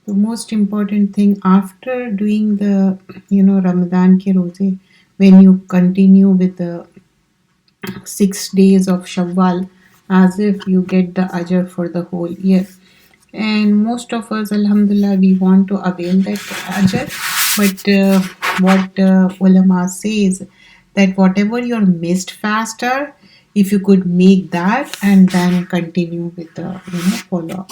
The most important thing after doing the, Ramadan ke roze, when you continue with the 6 days of Shawwal, as if you get the ajr for the whole year. And most of us, Alhamdulillah, we want to avail that ajr. But what ulama says that whatever your missed faster, if you could make that and then continue with the follow up.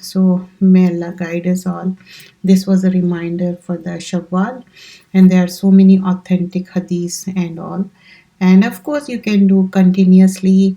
so may Allah guide us all. This was a reminder for the Shawwal and there are so many authentic hadiths and all and of course you can do continuously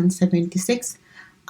176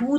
2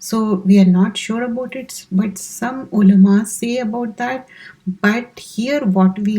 so we are not sure about it but some ulama say about that but here what we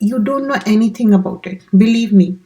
you don't know anything about it believe me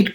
it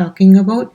talking about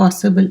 possible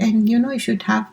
and you should have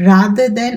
rather than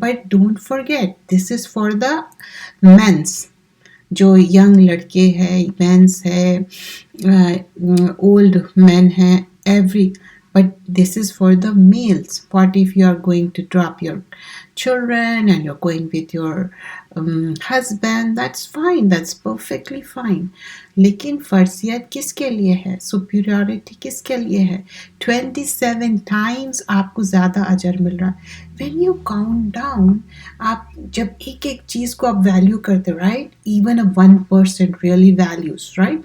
but don't forget this is for the men's جو young لڑکے ہیں, means ہے, old men ہیں, every, but this is for the males. What if you are going to drop your children and you're going with your husband? That's fine, that's perfectly fine. لیکن فرضیت کس کے لیے ہے, superiority کس کے لیے ہے؟ 27 times آپ کو زیادہ اجر مل رہا ہے. when you count down, آپ جب ایک ایک چیز کو آپ ویلیو کرتے, right, even a 1% really values, right.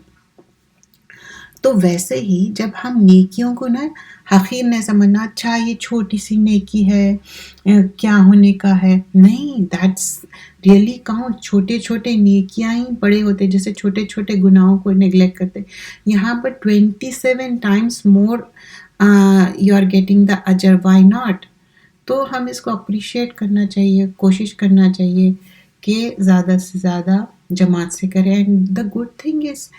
تو ویسے ہی جب ہم نیکیوں کو نا حقیر نہیں سمجھنا, اچھا یہ چھوٹی سی نیکی ہے, کیا ہونے کا ہے, نہیں, دیٹس ریئلی کاؤنٹ. چھوٹے چھوٹے نیکیاں ہی بڑے ہوتے, جیسے چھوٹے چھوٹے گناہوں کو نیگلیکٹ کرتے. یہاں پر 27 times more you are getting the اجر, why not. تو ہم اس کو اپریشیٹ کرنا چاہیے, کوشش کرنا چاہیے کہ زیادہ سے زیادہ جماعت سے کریں. And the good thing is,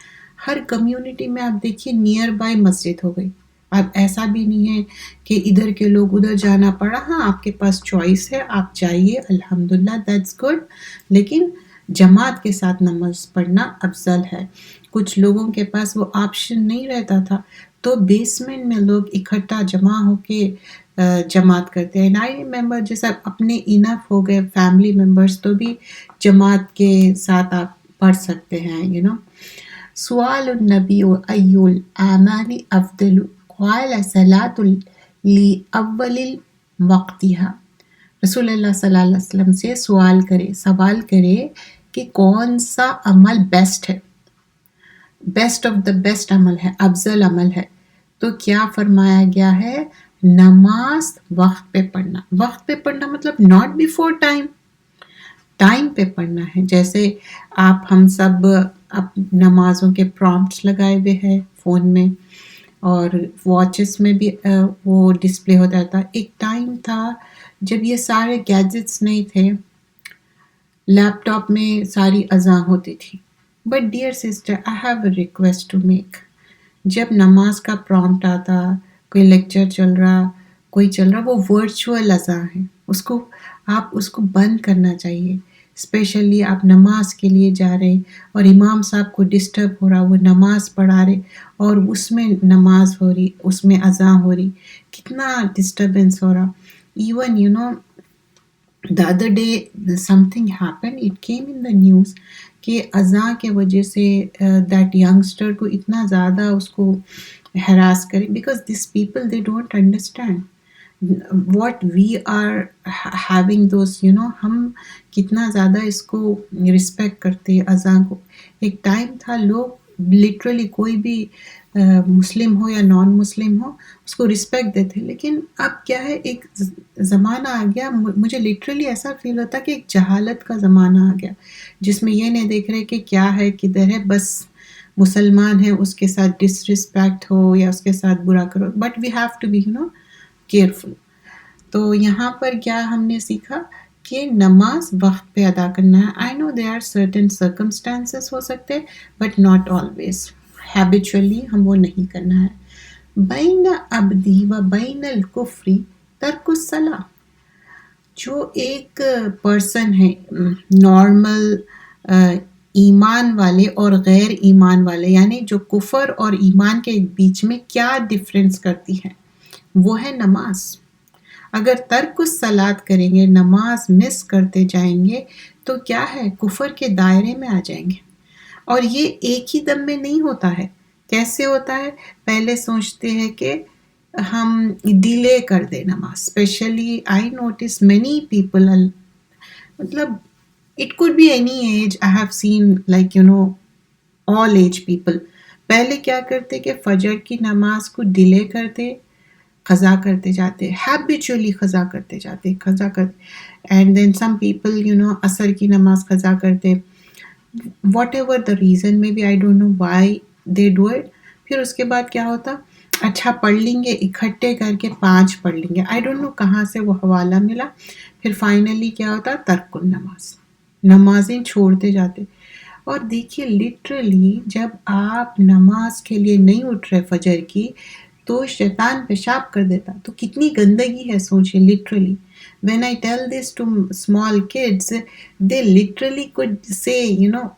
Hare community میں آپ دیکھیے نیئر بائی مسجد ہو گئی. اب ایسا بھی نہیں ہے کہ ادھر کے لوگ ادھر جانا پڑا. ہاں, آپ کے پاس چوائس ہے, آپ جائیے, الحمدللہ, دیٹس گڈ. لیکن جماعت کے ساتھ نماز پڑھنا افضل ہے. کچھ لوگوں کے پاس وہ آپشن نہیں رہتا تھا, تو بیسمنٹ میں لوگ اکٹھا جمع ہو کے جماعت کرتے ہیں. آئی ریممبر جیسا اپنے انف ہو گئے فیملی ممبرس, تو بھی جماعت کے ساتھ آپ پڑھ سکتے ہیں, سوال النبی ای الاعمال افضل قال صلاۃ لاول وقتها. رسول اللہ صلی اللہ علیہ وسلم سے سوال کرے کہ کون سا عمل بیسٹ ہے, بیسٹ آف دا بیسٹ عمل ہے, افضل عمل ہے. تو کیا فرمایا گیا ہے, نماز وقت پہ پڑھنا. وقت پہ پڑھنا مطلب ناٹ بیفور ٹائم, ٹائم پہ پڑھنا ہے. جیسے ہم سب نمازوں کے پرومپٹس لگائے ہوئے ہیں فون میں, اور واچز میں بھی وہ ڈسپلے ہو جاتا. ایک ٹائم تھا جب یہ سارے گیجٹس نہیں تھے, لیپ ٹاپ میں ساری اذان ہوتی تھی. But dear sister, I have a request to make. جب نماز کا پرومپٹ آتا, کوئی لیکچر چل رہا, وہ ورچوئل اذان ہے, اس کو بند کرنا چاہیے. اسپیشلی آپ نماز کے لیے جا رہے اور امام صاحب کو ڈسٹرب ہو رہا, وہ نماز پڑھا رہے اور اس میں نماز ہو رہی, اس میں اذان ہو رہی, کتنا ڈسٹربنس ہو رہا. Even the other day something happened, it came in the news کہ اذان کے وجہ سے that youngster کو اتنا زیادہ اس کو harass کرے, because these people, they don't understand what we are having those, ہم کتنا زیادہ اس کو رسپیکٹ کرتے اذان کو. ایک ٹائم تھا لوگ لٹرلی کوئی بھی مسلم ہو یا نان مسلم ہو اس کو رسپیکٹ دیتے, لیکن اب کیا ہے, ایک زمانہ آ گیا, مجھے لٹرلی ایسا فیل ہوتا کہ ایک جہالت کا زمانہ آ گیا, جس میں یہ نہیں دیکھ رہے کہ کیا ہے کدھر ہے, بس مسلمان ہے اس کے ساتھ ڈس رسپیکٹ ہو یا اس کے ساتھ برا کرو, but we have to be careful. تو یہاں پر کیا ہم نے سیکھا کہ نماز وقت پہ ادا کرنا ہے. آئی نو دیر آر سرٹن سرکمسٹانسز ہو سکتے, بٹ ناٹ آلویز. ہیبیچولی ہم وہ نہیں کرنا ہے. بین عبدی و بین الکفری ترک الصلاۃ. جو ایک پرسن ہے نارمل ایمان والے اور غیر ایمان والے, یعنی جو کفر اور ایمان کے بیچ میں کیا ڈفرینس کرتی ہے, وہ ہے نماز. اگر ترک الصلاۃ کریں گے, نماز مس کرتے جائیں گے, تو کیا ہے, کفر کے دائرے میں آ جائیں گے. اور یہ ایک ہی دم میں نہیں ہوتا ہے. کیسے ہوتا ہے, پہلے سوچتے ہیں کہ ہم ڈیلے کر دیں نماز. Especially I notice many people, مطلب it could be any age, I have seen like all age people. پہلے کیا کرتے کہ فجر کی نماز کو ڈیلے کرتے, قضا کرتے جاتے, ہیبیچولی قضا کرتے. اینڈ دین سم پیپل عصر کی نماز قضا کرتے. Whatever the reason may be, I don't know why they do it. پھر اس کے بعد کیا ہوتا, اچھا پڑھ لیں گے, اکٹھے کر کے 5 پڑھ لیں گے. آئی ڈونٹ نو کہاں سے وہ حوالہ ملا. پھر فائنلی کیا ہوتا, ترک النماز, نمازیں چھوڑتے جاتے. اور دیکھیے لٹرلی جب آپ نماز کے لیے نہیں اٹھ رہے فجر کی, تو شیطان پیشاب کر دیتا. تو کتنی گندگی ہے, سوچیں literally. When I tell this to small kids, they literally could say,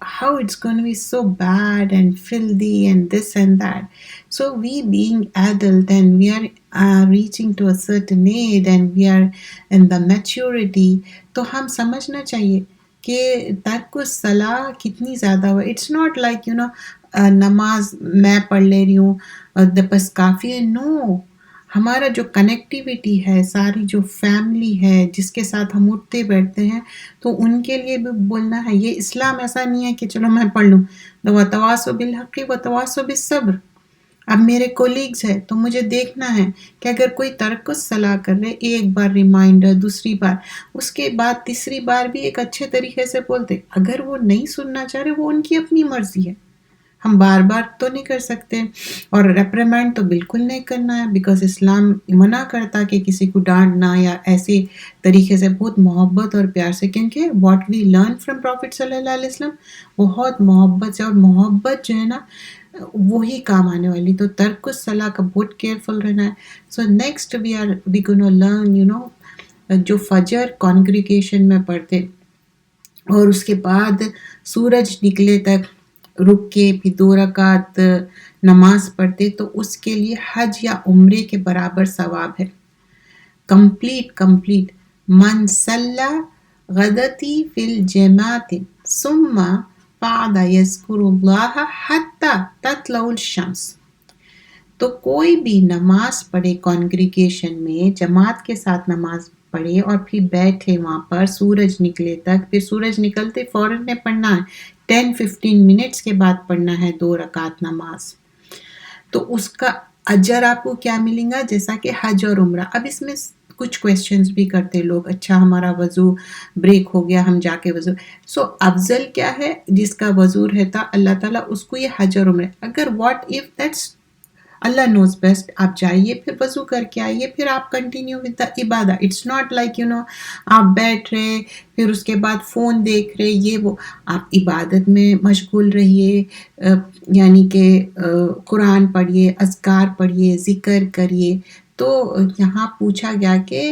how it's going to be so bad and filthy and this and that. So we being adult and we are reaching to a certain age and we are in the maturity, تو ہم سمجھنا چاہیے کہ ترک الصلاح کتنی زیادہ ہوا. It's not like نماز میں پڑھ لے رہی ہوں بس کافی ہے. نو، ہمارا جو کنیکٹیوٹی ہے، ساری جو فیملی ہے جس کے ساتھ ہم اٹھتے بیٹھتے ہیں، تو ان کے لیے بھی بولنا ہے. یہ اسلام ایسا نہیں ہے کہ چلو میں پڑھ لوں، وَتَوَاصَوْا بِالْحَقِّ وَتَوَاصَوْا بِالصَّبْرِ. اب میرے کولیگز ہیں تو مجھے دیکھنا ہے کہ اگر کوئی ترک الصلاح کر رہے، ایک بار ریمائنڈر، دوسری بار، اس کے بعد تیسری بار بھی ایک اچھے طریقے سے بولتے. اگر وہ نہیں سننا چاہ رہے، وہ ان کی اپنی مرضی ہے، ہم بار بار تو نہیں کر سکتے. اور ریپریمینڈ تو بالکل نہیں کرنا ہے، بیکاز اسلام منع کرتا کہ کسی کو ڈانٹنا یا ایسے طریقے سے، بہت محبت اور پیار سے. کیونکہ what we learn from prophet صلی اللہ علیہ وسلم بہت محبت سے، اور محبت جو ہے نا وہی کام آنے والی. تو ترک الصلاح کا بہت کیئرفل رہنا ہے. So next we gonna learn جو فجر کانگریگیشن میں پڑھتے اور اس کے بعد سورج نکلے تک رک کے پھر 2 رکعت نماز پڑھتے، تو اس کے لیے حج یا عمرے کے برابر ثواب ہے. کمپلیٹ من صلی غدتی فی الجماعت ثم قعد یذکر اللہ حتی تطلع الشمس. تو کوئی بھی نماز پڑھے کانگریگیشن میں، جماعت کے ساتھ نماز پڑھے اور پھر بیٹھے وہاں پر سورج نکلے تک، پھر سورج نکلتے فوراً نے پڑھنا ہے، 10-15 منٹس کے بعد پڑھنا ہے 2 رکعت نماز. تو اس کا اجر آپ کو کیا ملیں گا؟ جیسا کہ حج اور عمرہ. اب اس میں کچھ کویسچنز بھی کرتے لوگ، اچھا ہمارا وضو بریک ہو گیا، ہم جا کے وضو. سو افضل کیا ہے؟ جس کا وضو رہتا اللہ تعالیٰ اس کو یہ حج اور عمرہ. اگر what if that's Allah knows best, آپ جائیے پھر وضو کر کے آئیے، پھر آپ کنٹینیو ود دا عبادہ. اٹس ناٹ لائک آپ بیٹھ رہے پھر اس کے بعد فون دیکھ رہے، یہ وہ. آپ عبادت میں مشغول رہیے، یعنی کہ قرآن پڑھیے، اذکار پڑھیے، ذکر کریے. تو یہاں پوچھا گیا کہ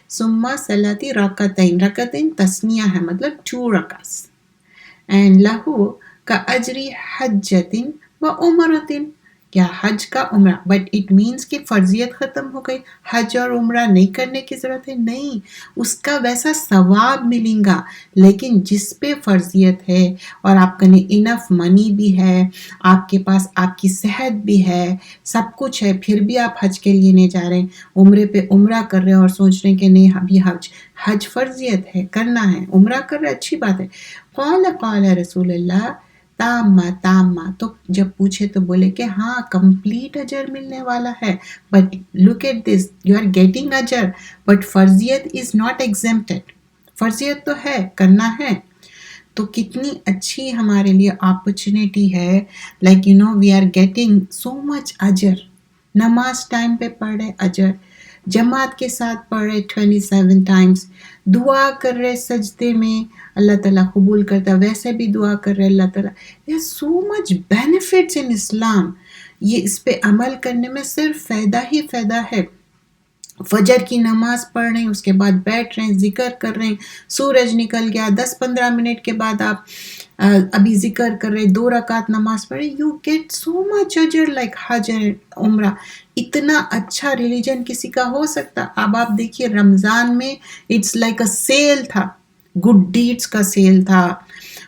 ثم صلاتی رکعتین تسنیہ ہے، مطلب 2 رکعت. اینڈ لہو کا اجری حجتن و عمرتن، کیا حج کا عمرہ، بٹ اٹ مینس کہ فرضیت ختم ہو گئی، حج اور عمرہ نہیں کرنے کی ضرورت ہے. نہیں، اس کا ویسا ثواب ملیں گا. لیکن جس پہ فرضیت ہے اور آپ کا انف منی بھی ہے، آپ کے پاس آپ کی صحت بھی ہے، سب کچھ ہے، پھر بھی آپ حج کے لیے نہیں جا رہے، عمرے پہ عمرہ کر رہے ہیں اور سوچ رہے ہیں کہ نہیں ابھی حج فرضیت ہے، کرنا ہے، عمرہ کر رہے، اچھی بات ہے. قال رسول اللہ تامہ. تو جب پوچھے تو بولے کہ ہاں کمپلیٹ اجر ملنے والا ہے. But look at this, you are getting اجر بٹ فرضیت از ناٹ ایگزمپٹڈ. فرضیت تو ہے، کرنا ہے. تو کتنی اچھی ہمارے لیے اپرچونیٹی ہے، like we are getting so much اجر. نماز ٹائم پہ پڑھ رہے، اجر. جماعت کے ساتھ پڑھ رہے 27 ٹائمز. دعا کر رہے سجدے میں، اللہ تعالیٰ قبول کرتا. ویسے بھی دعا کر رہے اللہ تعالیٰ. There are so much benefits in Islam. یہ اس پہ عمل کرنے میں صرف فائدہ ہی فائدہ ہے. فجر کی نماز پڑھ رہے ہیں، اس کے بعد بیٹھ رہے ہیں، ذکر کر رہے ہیں، سورج نکل گیا، 10-15 منٹ کے بعد آپ ابھی ذکر کر رہے، 2 رکعت نماز پڑھ رہے. یو گیٹ سو مچ اجر لائک حج عمرہ. اتنا اچھا ریلیجن کسی کا ہو سکتا؟ اب آپ دیکھیے رمضان میں اٹس لائک اے سیل تھا، گڈ ڈیڈس کا سیل تھا.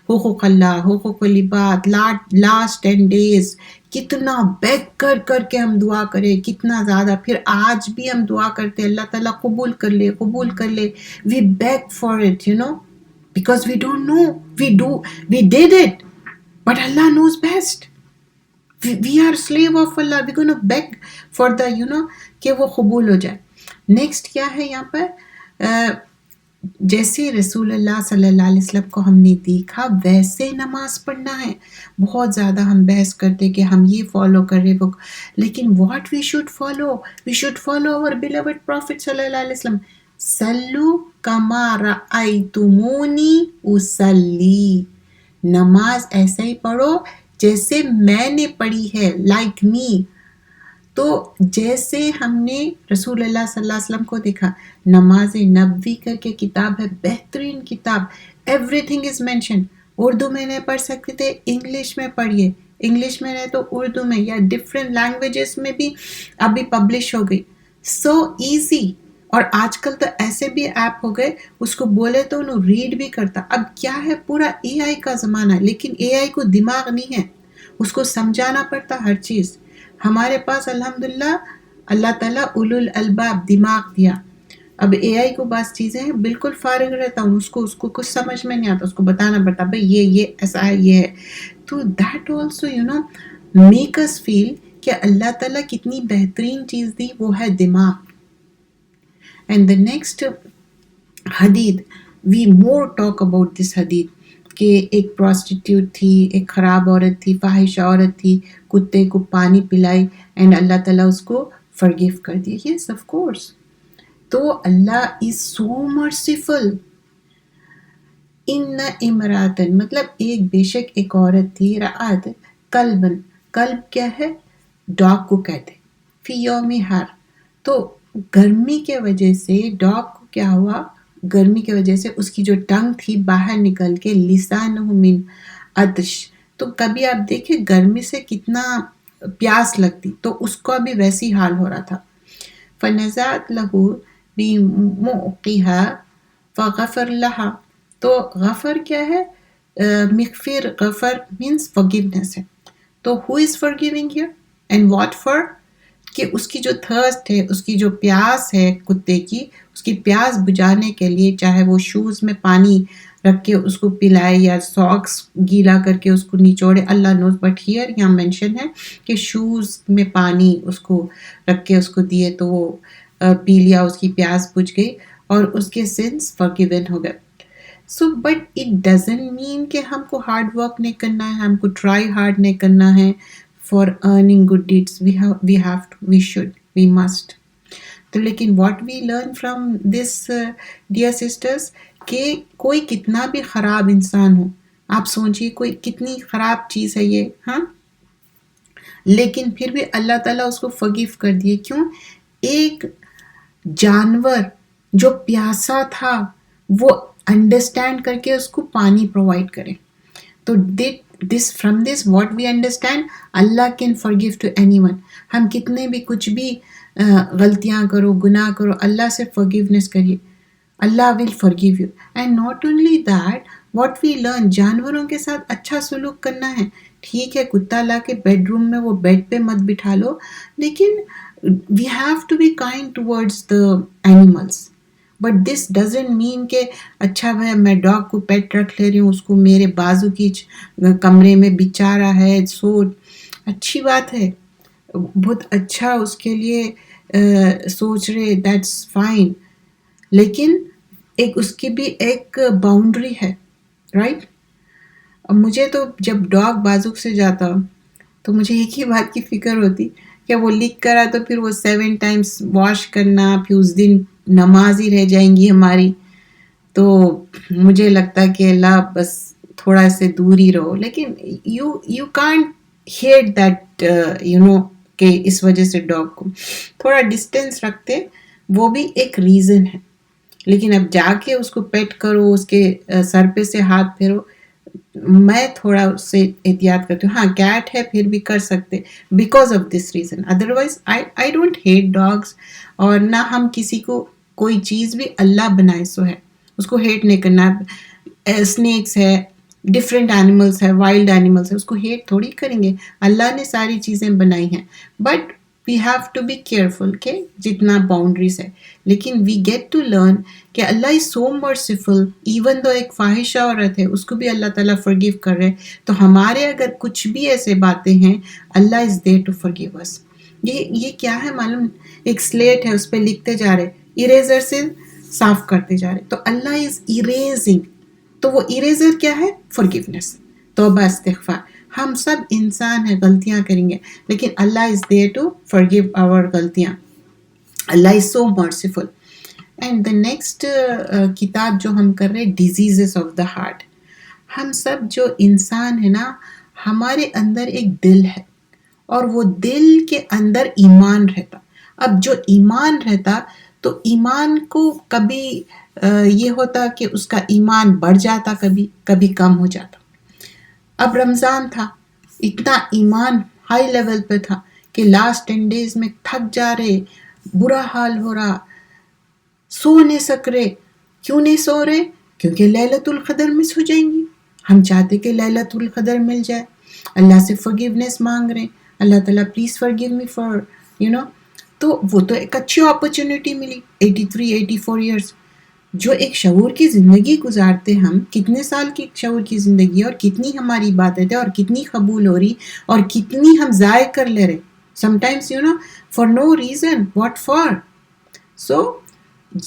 حقوق اللہ، حقوق العباد، لاسٹ 10 days کتنا بیگ کر کے ہم دعا کریں، کتنا زیادہ. پھر آج بھی ہم دعا کرتے اللہ تعالیٰ قبول کر لے، قبول کر لے. We beg for it because we don't know. We did it, but Allah knows best. We are slave of Allah. We're going to beg for the کہ وہ قبول ہو جائے. نیکسٹ کیا ہے یہاں پر؟ جیسے رسول اللہ صلی اللہ علیہ وسلم کو ہم نے دیکھا ویسے نماز پڑھنا ہے. بہت زیادہ ہم بحث کرتے کہ ہم یہ فالو کر رہے وہ، لیکن واٹ وی شوڈ فالو اور بیلوڈ پروفٹ صلی اللہ علیہ وسلم. صلو کما رأیتمونی اصلی، نماز ایسے ہی پڑھو جیسے میں نے پڑھی ہے، لائک می. تو جیسے ہم نے رسول اللہ صلی اللہ علیہ وسلم کو دیکھا، نماز نبوی کر کے کتاب ہے، بہترین کتاب، every thing is mention. Urdu میں نہیں پڑھ سکتے تھے، انگلش میں پڑھیے، انگلش میں نہیں تو اردو میں، یا ڈفرینٹ لینگویجز میں بھی ابھی پبلش ہو گئی. So easy. اور آج کل تو ایسے بھی ایپ ہو گئے، اس کو بولے تو انہوں ریڈ بھی کرتا. اب کیا ہے، پورا اے آئی کا زمانہ ہے، لیکن اے آئی کو دماغ نہیں ہے، اس کو سمجھانا پڑتا ہر چیز. ہمارے پاس الحمدللہ اللہ تعالیٰ اولو الالباب دماغ دیا. اب اے آئی کو بعض چیزیں ہیں بالکل فارغ رہتا ہوں، اس کو کچھ سمجھ میں نہیں آتا، اس کو بتانا پڑتا بھائی یہ ایسا ہے، یہ ہے. تو دیٹ آلسو میک اس فیل کہ اللہ تعالیٰ کتنی بہترین چیز دی، وہ ہے دماغ. اینڈ دا نیکسٹ حدید، we more talk about this حدید، کہ ایک پروسٹیٹیوٹ تھی، ایک خراب عورت تھی، فاحشہ عورت تھی، کتے کو پانی پلائی اینڈ اللہ تعالیٰ اس کو فرگیو کر دیا. Yes of course. تو اللہ از سو مرسیفل. ان امراتن مطلب ایک بے شک ایک عورت تھی، رعت کلبن، کلب کیا ہے، ڈاگ کو کہتے، فی یوم ہر. تو گرمی کے وجہ سے ڈاگ کو کیا ہوا، گرمی کی وجہ سے اس کی جو ٹنگ تھی باہر نکل کے، لسانہ من عطش. تو کبھی آپ دیکھیں گرمی سے کتنا پیاس لگتی، تو اس کو بھی ویسی حال ہو رہا تھا. فنزعت لہو بموقها فغفر لها. تو غفر کیا ہے، مغفر، غفر مینس forgiveness ہے. تو who is forgiving here and what for؟ کہ اس کی جو تھرسٹ ہے، اس کی جو پیاس ہے کتے کی، اس کی پیاس بجھانے کے لیے چاہے وہ شوز میں پانی رکھ کے اس کو پلائے یا ساکس گیلا کر کے اس کو نچوڑے، اللہ نوز. بٹ ہیئر یہاں مینشن ہے کہ شوز میں پانی اس کو رکھ کے اس کو دیے تو وہ پی لیا، اس کی پیاس بجھ گئی اور اس کے سنس forgiven ہو گئے. So but it doesn't mean کہ ہم کو ہارڈ ورک نہیں کرنا ہے، ہم کو ٹرائی ہارڈ نہیں کرنا ہے for earning good deeds. We should, we must. تو لیکن what we learn from this dear sisters, کہ کوئی کتنا بھی خراب انسان ہو، آپ سوچیے کوئی کتنی خراب چیز ہے یہ، ہاں، لیکن پھر بھی اللہ تعالیٰ اس کو forgive کر دیے. کیوں؟ ایک جانور جو پیاسا تھا وہ انڈرسٹینڈ کر کے اس کو پانی پرووائڈ کرے. تو from this what we understand, Allah can forgive to anyone. ہم کتنے بھی کچھ بھی غلطیاں کرو، گناہ کرو، اللہ سے forgiveness کریے، Allah will forgive you. And not only that, what we learn, جانوروں کے ساتھ اچھا سلوک کرنا ہے. ٹھیک ہے کتا لا کے بیڈ روم میں وہ بیڈ پہ مت بٹھا لو، لیکن we have to be kind towards the animals. But this doesn't mean کہ اچھا بھائی میں ڈاگ کو پیٹ رکھ لے رہی ہوں، اس کو میرے بازو کی کمرے میں بچا رہا ہے، سو اچھی بات ہے، بہت اچھا اس کے لیے سوچ رہے، دیٹس فائن. لیکن ایک اس کی بھی ایک باؤنڈری ہے، رائٹ. مجھے تو جب ڈاگ بازو سے جاتا تو مجھے ایک ہی بات کی فکر ہوتی کہ وہ لکھ کرا تو پھر وہ 7 times واش کرنا، پھر اس دن نماز ہی رہ جائیں گی ہماری. تو مجھے لگتا کہ اللہ بس تھوڑا سے دور ہی رہو. لیکن یو کانٹ ہیٹ دیٹ کہ اس وجہ سے ڈاگ کو تھوڑا ڈسٹینس رکھتے، وہ بھی ایک ریزن ہے. لیکن اب جا کے اس کو پیٹ کرو، اس کے سر پہ سے ہاتھ پھیرو، میں تھوڑا اس سے احتیاط کرتی ہوں. ہاں کیٹ ہے پھر بھی کر سکتے because of this reason. Otherwise I don't hate dogs. اور نہ ہم کسی کو کوئی چیز بھی اللہ بنائے سو ہے اس کو ہیٹ نہیں کرنا. اسنیکس ہے، ڈفرینٹ اینیملس ہے، وائلڈ اینیملس ہے، اس کو ہیٹ تھوڑی کریں گے. اللہ نے ساری چیزیں بنائی ہیں، but we have to be careful کہ جتنا باؤنڈریز ہے. لیکن وی گیٹ ٹو لرن کہ اللہ از سو مرسیفل، ایون دو ایک فاحشہ عورت ہے اس کو بھی اللہ تعالیٰ forgive کر رہے. تو ہمارے اگر کچھ بھی ایسے باتیں ہیں، اللہ از there to forgive us. یہ کیا ہے معلوم، ایک سلیٹ ہے اس پہ لکھتے جا رہے، اریزر سے صاف کرتے جا رہے، تو اللہ از ایریزنگ. تو وہ اریزر کیا ہے، forgiveness، توبہ استغفار. ہم سب انسان ہیں، غلطیاں کریں گے، لیکن اللہ از there to forgive our غلطیاں. اللہ از سو مرسیفل. اینڈ دا نیکسٹ کتاب جو ہم کر رہے، ڈیزیزز آف دا ہارٹ. ہم سب جو انسان ہیں نا، ہمارے اندر ایک دل ہے، اور وہ دل کے اندر ایمان رہتا. اب جو ایمان رہتا تو ایمان کو کبھی یہ ہوتا کہ اس کا ایمان بڑھ جاتا، کبھی کم ہو جاتا. اب رمضان تھا، اتنا ایمان ہائی لیول پہ تھا کہ لاسٹ 10 days میں تھک جا رہے، برا حال ہو رہا، سو نہیں سک رہے. کیوں نہیں سو رہے؟ کیونکہ لیلۃ القدر مس ہو جائیں گی. ہم چاہتے کہ لیلۃ القدر مل جائے. اللہ سے forgiveness مانگ رہے، اللہ تعالیٰ پلیز forgive me for تو وہ تو ایک اچھی اپرچونٹی ملی. 84 ایئرس جو ایک شعور کی زندگی گزارتے، ہم کتنے سال کی شعور کی زندگی اور کتنی ہماری عبادت ہے اور کتنی قبول ہو رہی اور کتنی ہم ضائع کر لے رہے sometimes for no reason what for. So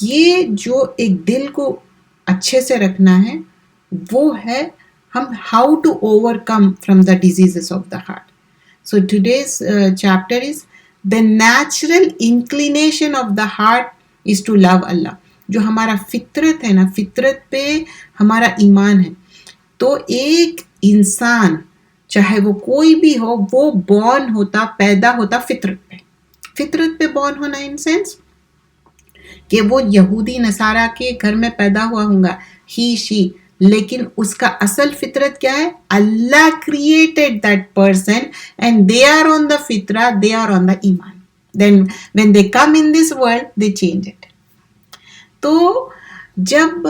یہ جو ایک دل کو اچھے سے رکھنا ہے وہ ہے ہم how to overcome from the diseases of the heart. So today's chapter is the natural inclination of the heart is to love Allah. جو ہمارا فطرت ہے نا، فطرت پہ ہمارا ایمان ہے. تو ایک انسان چاہے وہ کوئی بھی ہو، وہ بورن ہوتا، پیدا ہوتا فطرت پہ بورن ہونا ان سینس کہ وہ یہودی نصارہ کے گھر میں پیدا ہوا ہوں گا، ہی شی، لیکن اس کا اصل فطرت کیا ہے؟ Allah created that person and they are on the فطرہ، دے آر آن دا ایمان. Then when they come in this world they change it. تو جب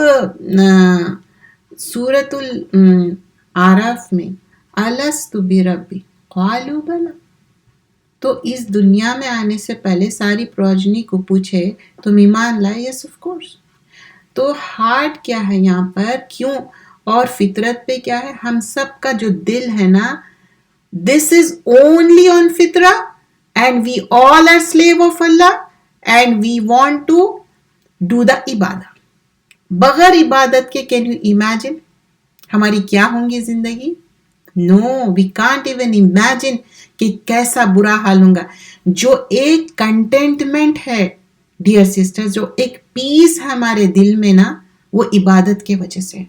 سورۃ الاعراف میں الست بربی قالوا بلی، تو اس دنیا میں آنے سے پہلے ساری پروجنی کو پوچھے تم ایمان لائے؟ Yes of course. تو ہارٹ کیا ہے یہاں پر، کیوں، اور فطرت پہ کیا ہے؟ ہم سب کا جو دل ہے نا، دس از اونلی آن فطرہ and we all are slave of Allah and we want to do the عبادہ. بغیر عبادت کے کین یو امیجن ہماری کیا ہوں گی زندگی؟ نو، وی کانٹ ایون امیجن کہ کیسا برا حال ہوں گا. جو ایک کنٹینٹمنٹ ہے ڈیئر سسٹر، جو ایک پیس ہے ہمارے دل میں نا، وہ عبادت کے وجہ سے.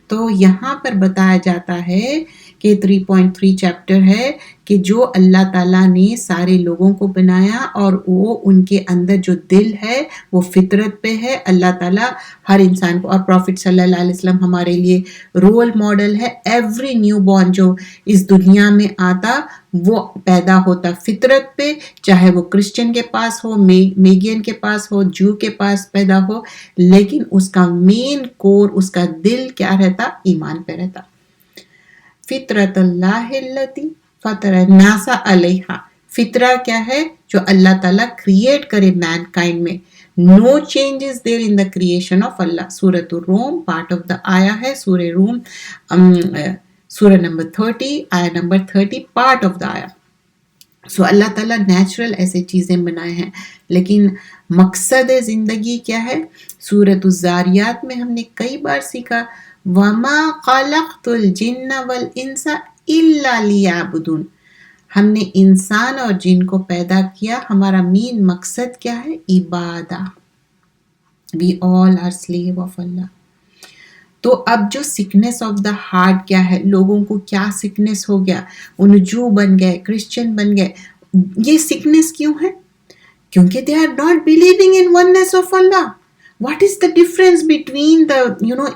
تو یہاں پر بتایا جاتا ہے کہ 3.3 چیپٹر ہے کہ جو اللہ تعالیٰ نے سارے لوگوں کو بنایا اور وہ ان کے اندر جو دل ہے وہ فطرت پہ ہے. اللہ تعالیٰ ہر انسان کو، اور پروفٹ صلی اللہ علیہ وسلم ہمارے لیے رول ماڈل ہے. ایوری نیو بورن جو اس دنیا میں آتا وہ پیدا ہوتا فطرت پہ، چاہے وہ کرسچن کے پاس ہو، میگین کے پاس ہو، جو کے پاس پیدا ہو، لیکن اس کا مین کور، اس کا دل کیا رہتا؟ ایمان پہ رہتا. فطرت اللہ التی فطر الناس علیہا. فطرہ کیا ہے؟ جو اللہ تعالیٰ کریٹ کرے مین کائنڈ میں. No change is there in the creation of Allah. سورۃ الروم پارٹ آف دا آیا ہے، سورہ روم سورہ نمبر 30 آیا نمبر 30 پارٹ آف دا آیا. سو اللہ تعالیٰ نیچرل ایسے چیزیں بنائے ہیں، لیکن مقصد زندگی کیا ہے؟ سورۃ الزاریات میں ہم نے کئی بار سیکھا وَمَا خَلَقْتُ الْجِنَّ وَالْإِنسَ إِلَّا لِيَعْبُدُونَ. ہم نے انسان اور جن کو پیدا کیا، ہمارا مین مقصد کیا ہے؟ Ubadah. We all are slave of Allah. تو اب جو سکنس آف دا ہارٹ کیا ہے، لوگوں کو کیا سکنس ہو گیا، ان جو بن گئے، کرسچن بن گئے. یہ سکنس کیوں ہے؟ کیونکہ they are not believing in oneness of Allah. What is the difference between the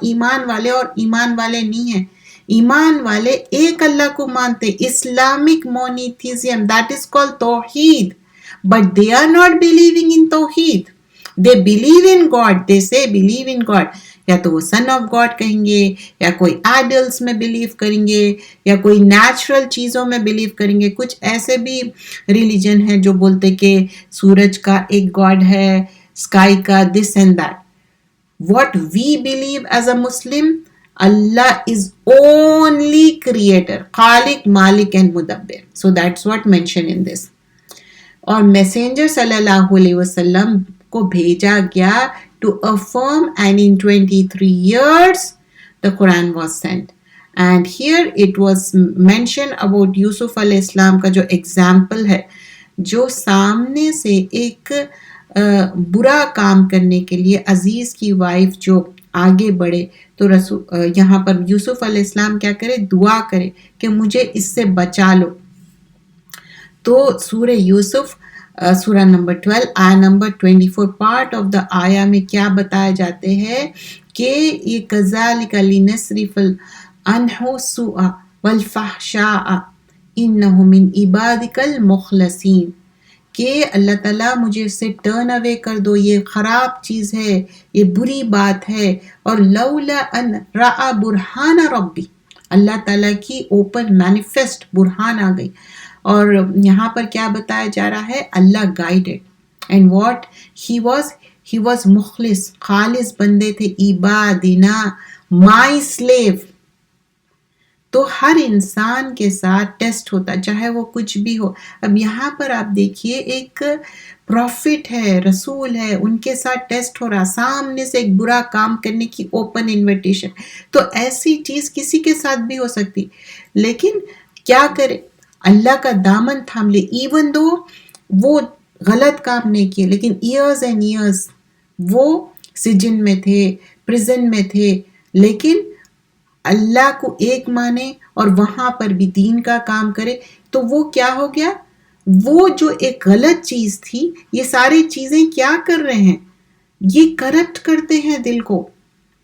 ایمان والے اور ایمان والے نہیں ہیں؟ ایمان والے ایک اللہ کو مانتے، اسلامک مونیتھیزم، that is called توحید. But they are not believing in توحید. They believe in God. They say believe in God. یا تو وہ سن آف گاڈ کہیں گے، یا کوئی آئیڈلس میں بلیو کریں گے، یا کوئی نیچرل چیزوں میں بلیو کریں گے. کچھ ایسے بھی ریلیجن ہیں جو بولتے کہ سورج کا ایک گاڈ ہے، اسکائی کا this and that. What we believe as a Muslim, Allah is only creator, خالق، مالک اینڈ مدبر. So that's what mention in this. اور میسنجر صلی اللہ علیہ وسلم کو بھیجا گیا to affirm, and in 23 years the Quran was sent. And here it was mentioned about یوسف علیہ السلام کا جو example ہے، جو سامنے سے ایک برا کام کرنے کے لیے عزیز کی وائف جو آگے بڑھے، تو یہاں پر یوسف علیہ السلام کیا کرے؟ دعا کرے کہ مجھے اس سے بچا لو. تو سورہ یوسف سورہ نمبر 12 آیا نمبر 24 پارٹ آف دا آیا میں کیا بتایا جاتے ہیں کہ یہ کذالک لنصرف عنہ السوء والفحشاء انہ من عبادک المخلصین، کہ اللہ تعالیٰ مجھے اس سے ٹرن اوے کر دو، یہ خراب چیز ہے، یہ بری بات ہے، اور لولا ان رأى برہان ربی، اللہ تعالیٰ کی اوپن مینیفیسٹ برہان آ گئی، اور یہاں پر کیا بتایا جا رہا ہے، Allah guided and what he was مخلص، خالص بندے تھے، عبادنا مائی سلیو۔ تو ہر انسان کے ساتھ ٹیسٹ ہوتا چاہے وہ کچھ بھی ہو۔ اب یہاں پر آپ دیکھیے ایک پروفٹ ہے، رسول ہے، ان کے ساتھ ٹیسٹ ہو رہا، سامنے سے ایک برا کام کرنے کی اوپن انویٹیشن، تو ایسی چیز کسی کے ساتھ بھی ہو سکتی، لیکن کیا کرے، اللہ کا دامن تھام لے، ایون دو وہ غلط کام نہیں کیے، لیکن ایئرز اینڈ ایئرز وہ سجن میں تھے، پریزن میں تھے، لیکن اللہ کو ایک مانے اور وہاں پر بھی دین کا کام کرے، تو وہ کیا ہو گیا، وہ جو ایک غلط چیز تھی، یہ ساری چیزیں کیا کر رہے ہیں، یہ کرپٹ کرتے ہیں دل کو۔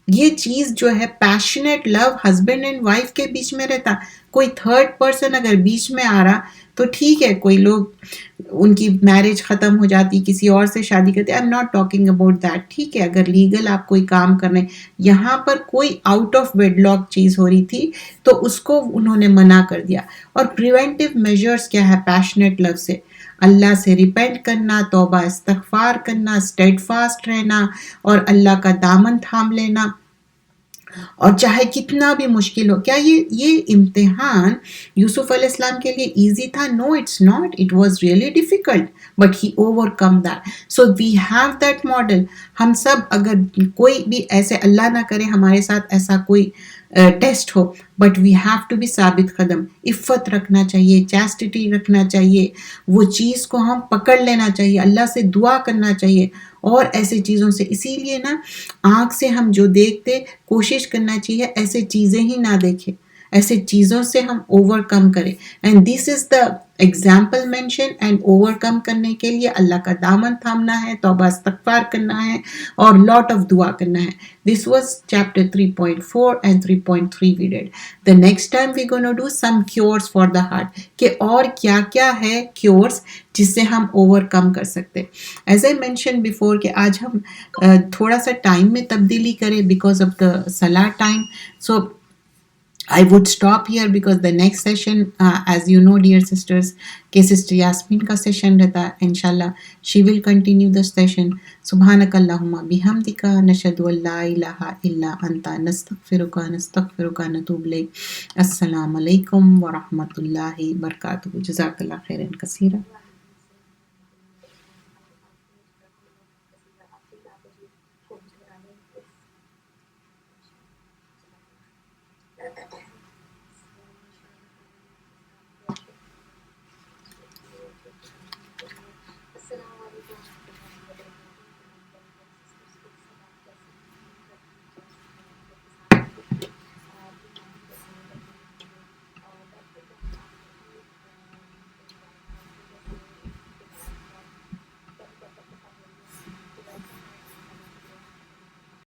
یہ چیز جو ہے passionate love husband and wife کے بیچ میں رہتا، کوئی تھرڈ پرسن اگر بیچ میں آ رہا تو ٹھیک ہے، کوئی لوگ ان کی میرج ختم ہو جاتی، کسی اور سے شادی کرتے، I am not talking about that, ٹھیک ہے، اگر لیگل آپ کوئی کام کر رہے ہیں، یہاں پر کوئی آؤٹ آف ویڈ لاک چیز ہو رہی تھی تو اس کو انہوں نے منع کر دیا۔ اور پریونٹیو میجرز کیا ہے پیشنیٹ لو سے، اللہ سے ریپینٹ کرنا، توبہ استغفار کرنا، اسٹیڈ فاسٹ رہنا، اور اللہ کا دامن تھام لینا، اور چاہے کتنا بھی مشکل ہو۔ کیا یہ امتحان یوسف علیہ السلام کے لیے ایزی تھا؟ No it's not, it was really difficult, but he overcome that, so we have that model. ہم سب اگر کوئی بھی ایسے اللہ نہ کرے ہمارے ساتھ ایسا کوئی ٹیسٹ ہو، but we have to be ثابت قدم، عفت رکھنا چاہیے، چیسٹٹی رکھنا چاہیے، وہ چیز کو ہم پکڑ لینا چاہیے، اللہ سے دعا کرنا چاہیے، اور ایسے چیزوں سے، اسی لیے نا آنکھ سے ہم جو دیکھتے کوشش کرنا چاہیے ایسے چیزیں ہی نہ دیکھیں، ایسے چیزوں سے ہم اوور کم کریں، and this is the example mention, and overcome کرنے کے لیے اللہ کا دامن تھامنا ہے، توبہ استغفار کرنا ہے، اور لاٹ آف دعا کرنا ہے۔ This was chapter 3.4 and 3.3 we did. The next time we gonna do some cures for the heart, کہ اور کیا کیا ہے کیورز جس سے ہم اوور کم کر سکتے۔ ایز ائی مینشن بیفور کہ آج ہم تھوڑا سا ٹائم میں تبدیلی کریں بیکاز آف دا صلاح time, so I would stop here because the next session, as you know, dear sisters, کہ سسٹر یاسمین کا سیشن رہتا ہے انشاءاللہ، she will continue the session. سبحانک اللہم بحمدک، نشہد ان لا الہ الا انت، نستغفرک نستغفرک نتوب الیک۔ السلام علیکم ورحمۃ اللہ وبرکاتہ، جزاک اللہ خیرا کثیرا۔